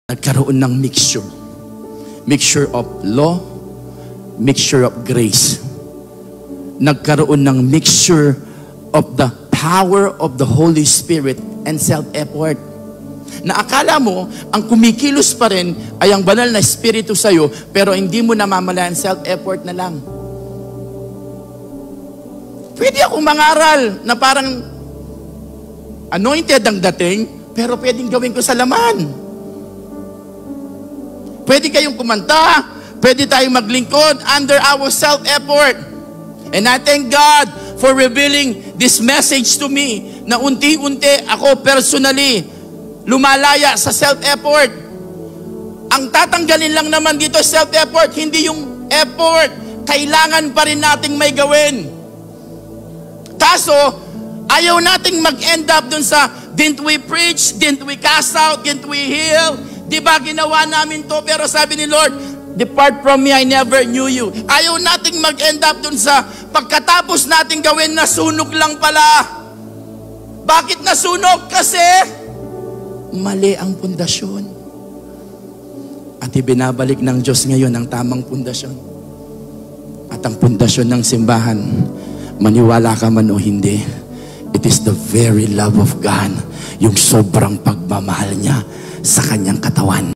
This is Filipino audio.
Nagkaroon ng mixture. Mixture of law, mixture of grace. Nagkaroon ng mixture of the power of the Holy Spirit and self-effort. Na akala mo, ang kumikilos pa rin ay ang banal na Espiritu sa'yo, pero hindi mo namamalaan, self-effort na lang. Pwede akong mangaral na parang anointed ang dating, pero pwedeng gawin ko sa laman. Pwede kayong kumanta, pwede tayong maglingkod under our self-effort. And I thank God for revealing this message to me na unti-unti ako personally lumalaya sa self-effort. Ang tatanggalin lang naman dito self-effort, hindi yung effort. Kailangan pa rin nating may gawin. Kaso, ayaw nating mag-end up dun sa didn't we preach, didn't we cast out, didn't we heal? Di ba ginawa namin to, pero sabi ni Lord, depart from me, I never knew you. Ayaw nating mag-end up dun sa pagkatapos nating gawin, nasunog lang pala. Bakit nasunog? Kasi mali ang pundasyon. At ibinabalik ng Diyos ngayon ang tamang pundasyon. At ang pundasyon ng simbahan, maniwala ka man o hindi, it is the very love of God, yung sobrang pagmamahal niya sa kanyang katawan.